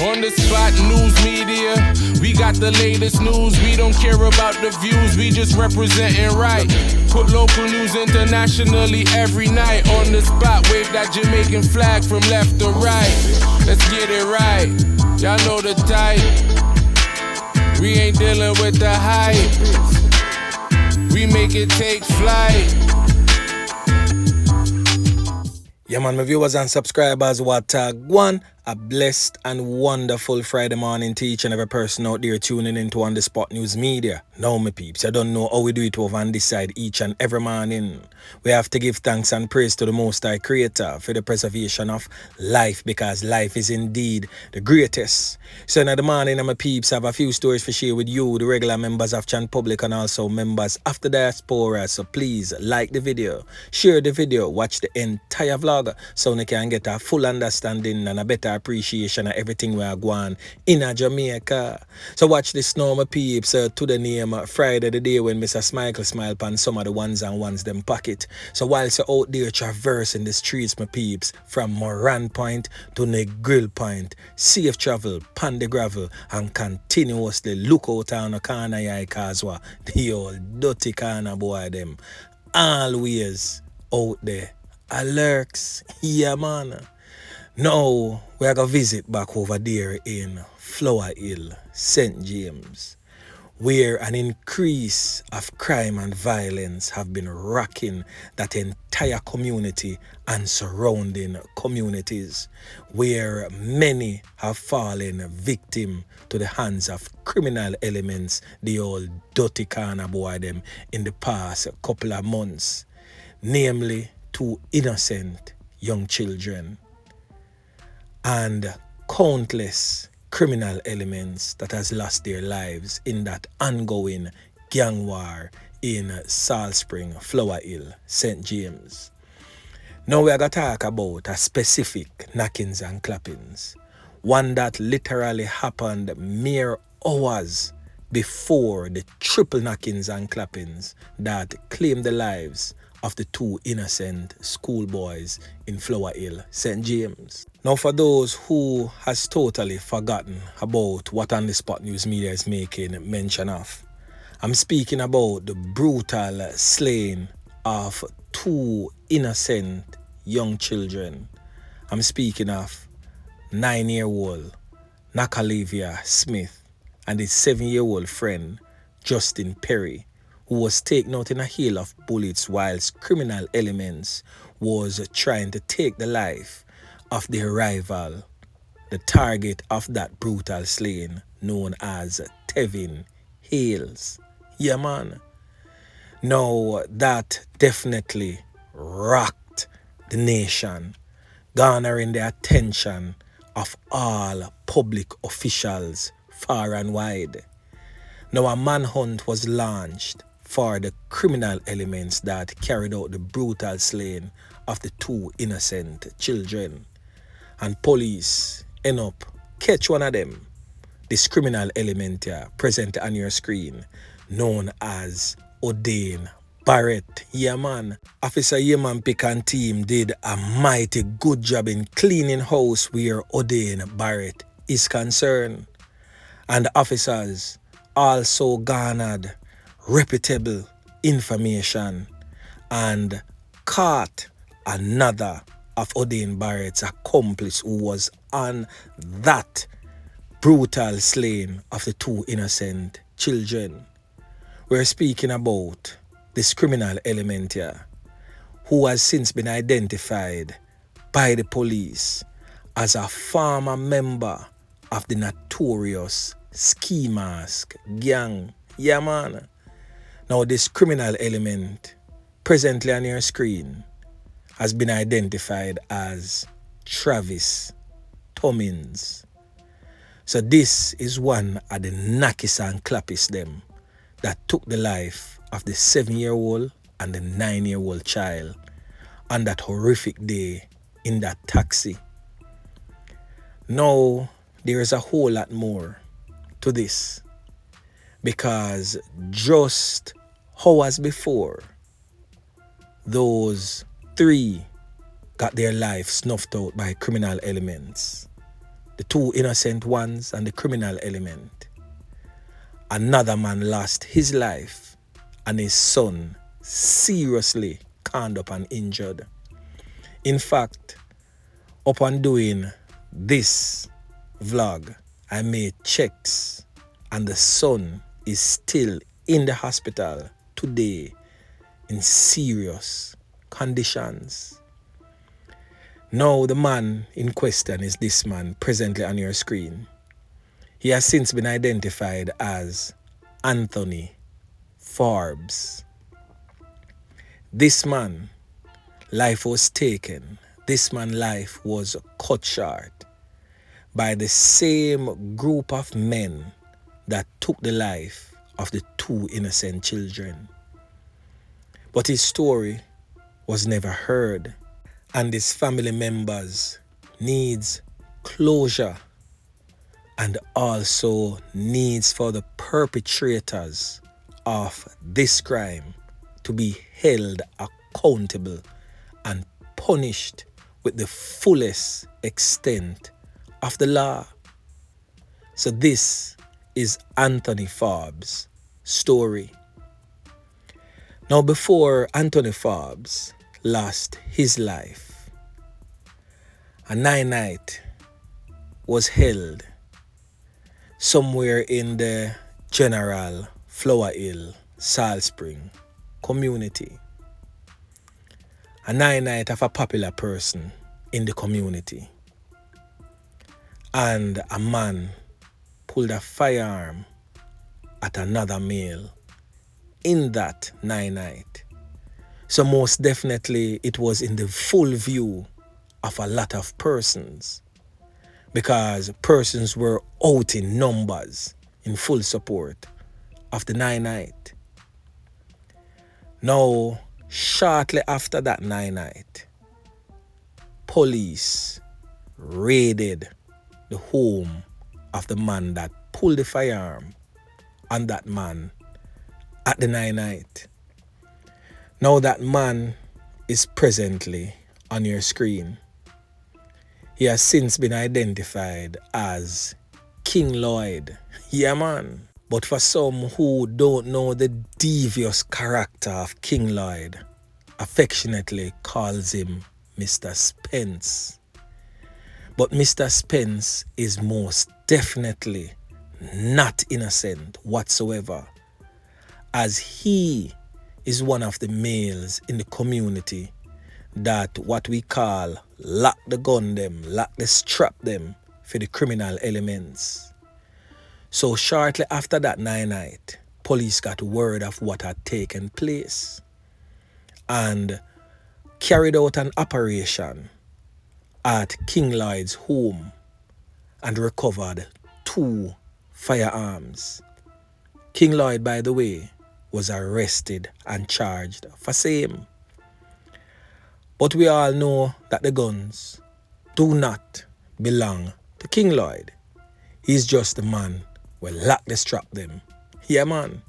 On the spot news media, we got the latest news. We don't care about the views, we just representing right. Put local news internationally every night. On the spot, wave that Jamaican flag from left to right. Let's get it right, y'all know the type. We ain't dealing with the hype, we make it take flight. Yeah man, my viewers and subscribers, what one, a blessed and wonderful Friday morning to each and every person out there tuning into On The Spot News Media. Now my peeps, I don't know how we do it over on this side each and every morning. We have to give thanks and praise to the Most High Creator for the preservation of life, because life is indeed the greatest. So in the morning, my peeps, I have a few stories to share with you, the regular members of Chan Public and also members of the diaspora. So please like the video, share the video, watch the entire vlog so you can get a full understanding and a better appreciation of everything we are going in Jamaica. So watch this now, my peeps, to the name Friday, the day when Mr. Smile smile pan some of the ones and ones them pocket. So whilst you're out there traversing the streets, my peeps, from Moran Point to Negril Point, safe travel, pan the gravel, and continuously look out on the corner yai Kazwa, the old dirty corner boy them, always out there. Alerts, yeah man. Now we are going to visit back over there in Flower Hill, St. James, where an increase of crime and violence have been rocking that entire community and surrounding communities, where many have fallen victim to the hands of criminal elements, the old dirty corner boy them, in the past couple of months, namely 2 innocent young children and countless criminal elements that has lost their lives in that ongoing gang war in Salt Spring, Flower Hill, St. James. Now we are going to talk about a specific knockings and clappings, one that literally happened mere hours before the triple knockings and clappings that claimed the lives of the 2 innocent schoolboys in Flower Hill, St. James. Now for those who has totally forgotten about what On The Spot News Media is making mention of, I'm speaking about the brutal slaying of 2 innocent young children. I'm speaking of 9-year-old Nakalivia Smith and his 7-year-old friend Justin Perry, who was taken out in a hail of bullets whilst criminal elements was trying to take the life of their rival, the target of that brutal slaying known as Tevin Hales. Yeah man. Now that definitely rocked the nation, garnering the attention of all public officials far and wide. Now a manhunt was launched for the criminal elements that carried out the brutal slaying of the 2 innocent children. And police end up catch one of them, this criminal element here, present on your screen, known as O'Dane Barrett. Yeah man, Officer Yeman Pick and team did a mighty good job in cleaning house where O'Dane Barrett is concerned. And the officers also garnered reputable information and caught another of O'Dane Barrett's accomplice who was on that brutal slaying of the 2 innocent children. We're speaking about this criminal element here, who has since been identified by the police as a former member of the notorious Ski Mask gang. Yeah man. Now this criminal element presently on your screen has been identified as Travis Tummings. So this is one of the knackies and clappies them that took the life of the 7-year-old and the 9-year-old child on that horrific day in that taxi. Now there is a whole lot more to this, because just hours before, those 3 got their lives snuffed out by criminal elements. the two innocent ones and the criminal element. Another man lost his life and his son seriously conned up and injured. In fact, upon doing this vlog, I made checks and the son is still in the hospital today in serious conditions. Now the man in question is this man presently on your screen. He has since been identified as Anthony Forbes. This man, life was taken. This man's life was cut short by the same group of men that took the life of the two innocent children. But his story was never heard, and his family members needs closure and also needs for the perpetrators of this crime to be held accountable and punished with the fullest extent of the law. So this is Anthony Forbes' story. Now, before Anthony Forbes lost his life, a night was held somewhere in the General Flower Hill, Salt Spring community. A night of a popular person in the community. And a man pulled a firearm at another male in that night. So most definitely it was in the full view of a lot of persons, because persons were out in numbers in full support of the night. Now, shortly after that night, police raided the home of the man that pulled the firearm on that man at the night. Now that man is presently on your screen. He has since been identified as King Lloyd. Yeah, man. But for some who don't know the devious character of King Lloyd, affectionately calls him Mr. Spence. But Mr. Spence is most definitely not innocent whatsoever, as he is one of the males in the community that what we call lock the gun them, lock the strap them for the criminal elements. So shortly after that night, police got word of what had taken place and carried out an operation at King Lloyd's home and recovered 2 firearms. King Lloyd, by the way, was arrested and charged for same. But we all know that the guns do not belong to King Lloyd. He's just the man who lock the strap them. Yeah, man.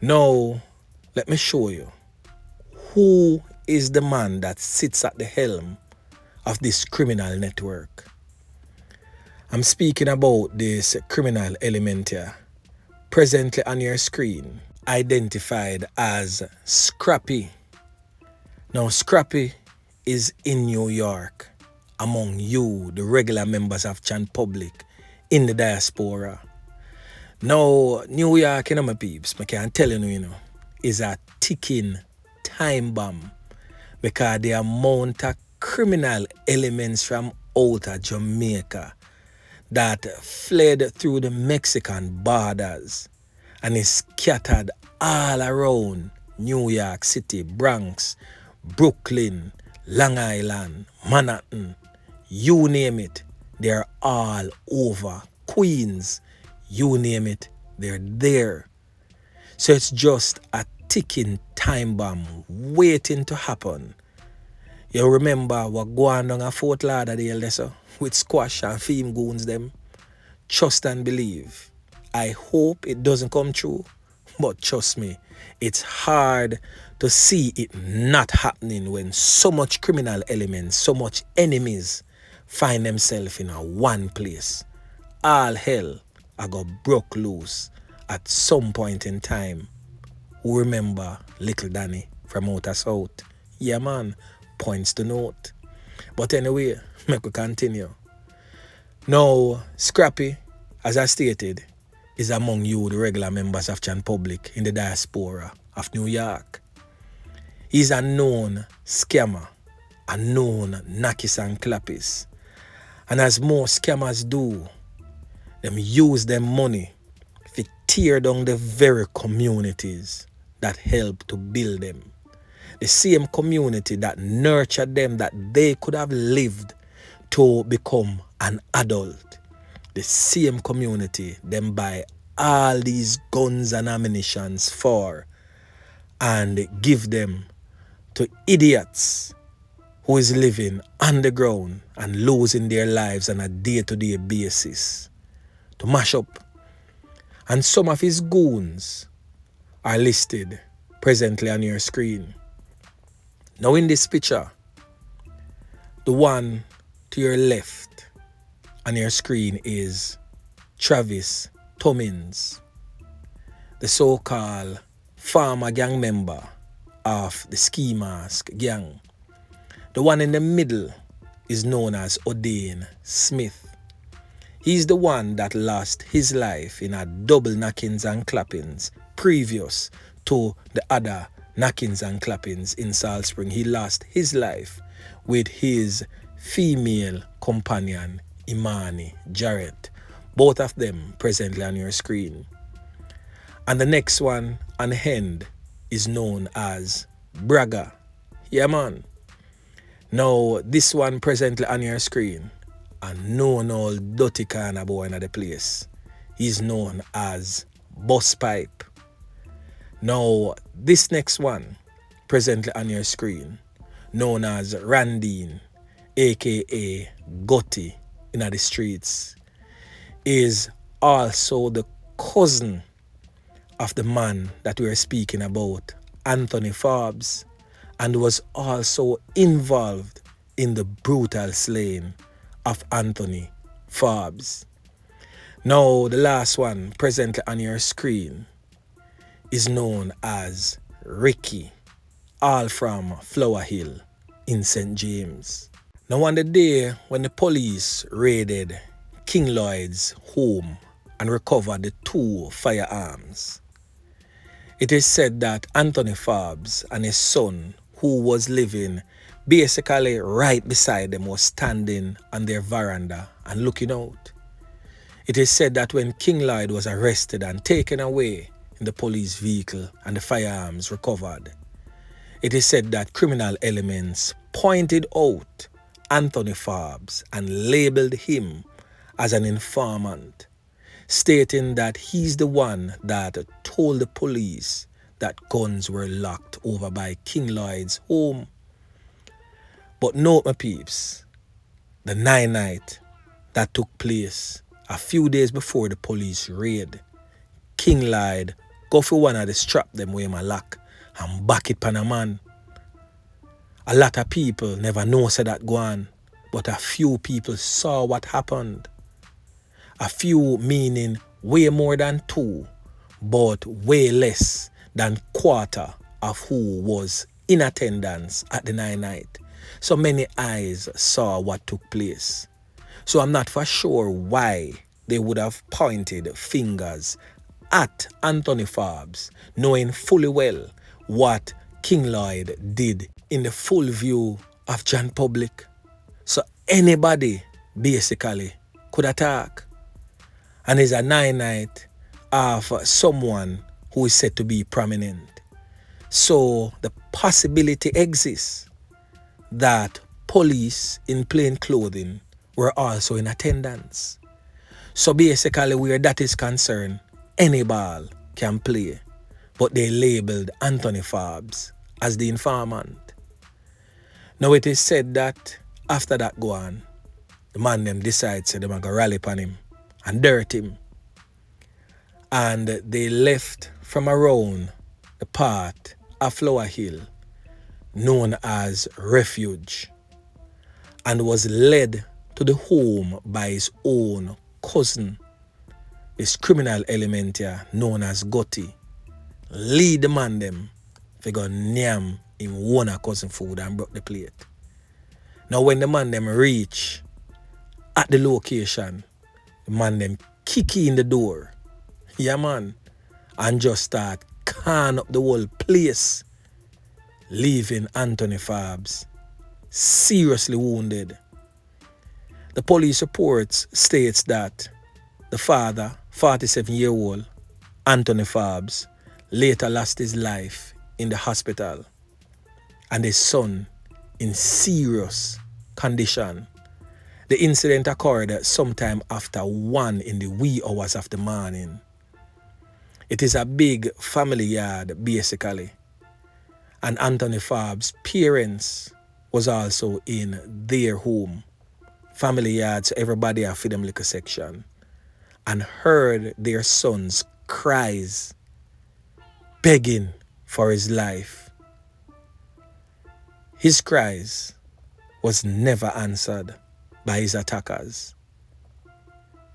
Now, let me show you who is the man that sits at the helm of this criminal network. I'm speaking about this criminal element here, presently on your screen, identified as Scrappy. Now, Scrappy is in New York among you, the regular members of Chan Public in the diaspora. Now, New York, my peeps, I can tell you, is a ticking time bomb, because the amount of criminal elements from out of Jamaica that fled through the Mexican borders and is scattered all around New York City, Bronx, Brooklyn, Long Island, Manhattan, you name it, they're all over. Queens, you name it, they're there. So it's just a ticking time bomb waiting to happen. You remember what going on at Fort Lauderdale so, with Squash and Fame Goons them? Trust and believe. I hope it doesn't come true, but trust me, it's hard to see it not happening when so much criminal elements, so much enemies find themselves in a one place. All hell I got broke loose at some point in time. Who remember little Danny from outer south? Yeah man, points to note. But anyway, make we continue. Now, Scrappy, as I stated, is among you, the regular members of Chan Public in the diaspora of New York. He's a known scammer, a known knockis and clappis. And as most scammers do, them use them money to tear down the very communities that help to build them. The same community that nurtured them, that they could have lived to become an adult. The same community them buy all these guns and ammunitions for and give them to idiots who is living underground and losing their lives on a day-to-day basis to mash up. And some of his goons are listed presently on your screen. Now in this picture, the one to your left on your screen is Travis Tummings, the so-called former gang member of the Ski Mask gang. The one in the middle is known as O'Dane Smith. He's the one that lost his life in a double knockings and clappings previous to the other knockings and clappings in Salt Spring. He lost his life with his female companion, Imani Jarrett. Both of them presently on your screen. And the next one on the end is known as Braga. Yeah man. Now this one presently on your screen, a known old dirty kind of boy in the place. He's known as Boss Pipe. Now this next one presently on your screen, known as Randine, aka Gotti in the streets, is also the cousin of the man that we are speaking about, Anthony Forbes, and was also involved in the brutal slaying of Anthony Forbes. Now the last one presently on your screen is known as Ricky, all from Flower Hill in St. James. Now on the day when the police raided King Lloyd's home and recovered the 2 firearms, it is said that Anthony Forbes and his son, who was living basically right beside them, was standing on their veranda and looking out. It is said that when King Lloyd was arrested and taken away in the police vehicle and the firearms recovered, it is said that criminal elements pointed out Anthony Forbes and labeled him as an informant, stating that he's the one that told the police that guns were locked over by King Lloyd's home. But note my peeps, the night that took place a few days before the police raid, King Lloyd go for one of the strap them with my lock and back it pan a man. A lot of people never know say that go on, but a few people saw what happened. A few meaning way more than 2, but way less than quarter of who was in attendance at the night. So many eyes saw what took place. So I'm not for sure why they would have pointed fingers at Anthony Forbes, knowing fully well what King Lloyd did in the full view of John Public. So anybody basically could attack. And it's a night of someone who is said to be prominent. So the possibility exists that police in plain clothing were also in attendance. So basically where that is concerned, any ball can play. But they labeled Anthony Forbes as the informant. Now it is said that after that go on, the man them decides they're going to rally upon him and dirt him. And they left from around the part of Flower Hill known as Refuge and was led to the home by his own cousin. This criminal element here, known as Gotti, lead the man them for go nyam him one cousin food and broke the plate. Now when the man them reach at the location, the man them kick in the door. Yeah man. And just start can up the whole place, leaving Anthony Forbes seriously wounded. The police reports states that the father, 47-year-old Anthony Forbes, later lost his life in the hospital, and his son in serious condition. The incident occurred sometime after 1 in the wee hours of the morning. It is a big family yard basically, and Anthony Forbes' parents was also in their home. Family yard, so everybody have for them little section, and heard their son's cries begging for his life. His cries was never answered by his attackers.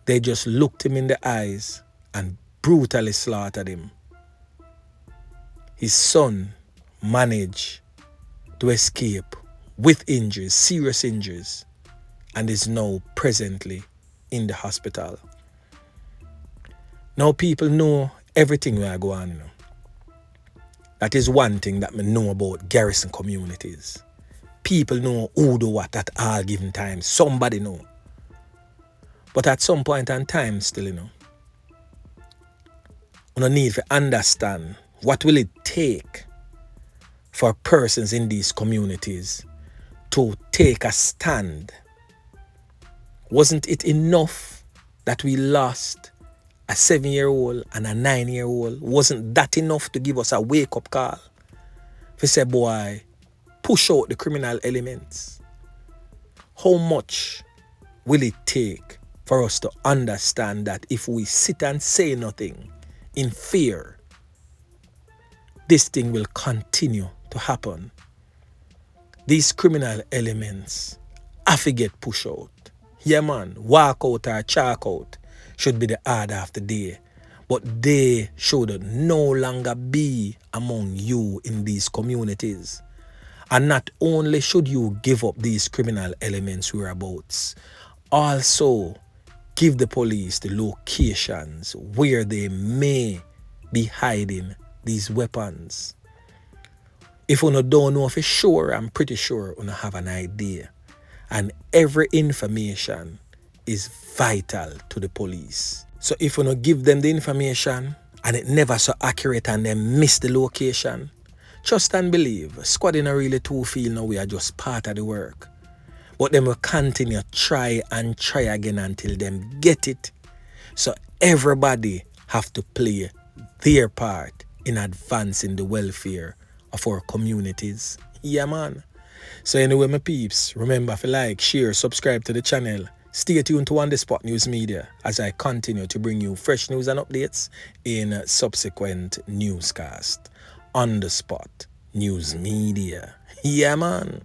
They just looked him in the eyes and brutally slaughtered him. His son managed to escape with injuries, serious injuries, and is now presently in the hospital. Now people know everything we are going on, you know. That is one thing that me know about garrison communities. People know who do what at all given time. Somebody know. But at some point in time still, you know, we don't need to understand what will it take for persons in these communities to take a stand. Wasn't it enough that we lost a 7-year-old and a 9-year-old? Wasn't that enough to give us a wake-up call? If we say, boy, push out the criminal elements. How much will it take for us to understand that if we sit and say nothing in fear, this thing will continue to happen? These criminal elements have to get pushed out. Yeah man, walk out or chalk out should be the order of the day. But they should no longer be among you in these communities. And not only should you give up these criminal elements whereabouts, also give the police the locations where they may be hiding these weapons. If you don't know for sure, I'm pretty sure you have an idea. And every information is vital to the police. So if you don't give them the information and it never so accurate and they miss the location, trust and believe, squad in a really too feel now we are just part of the work. But them will continue try and try again until them get it. So everybody have to play their part in advancing the welfare of our communities. Yeah man. So anyway, my peeps, remember to like, share, subscribe to the channel. Stay tuned to On The Spot News Media as I continue to bring you fresh news and updates in subsequent newscasts. On The Spot News Media. Yeah man.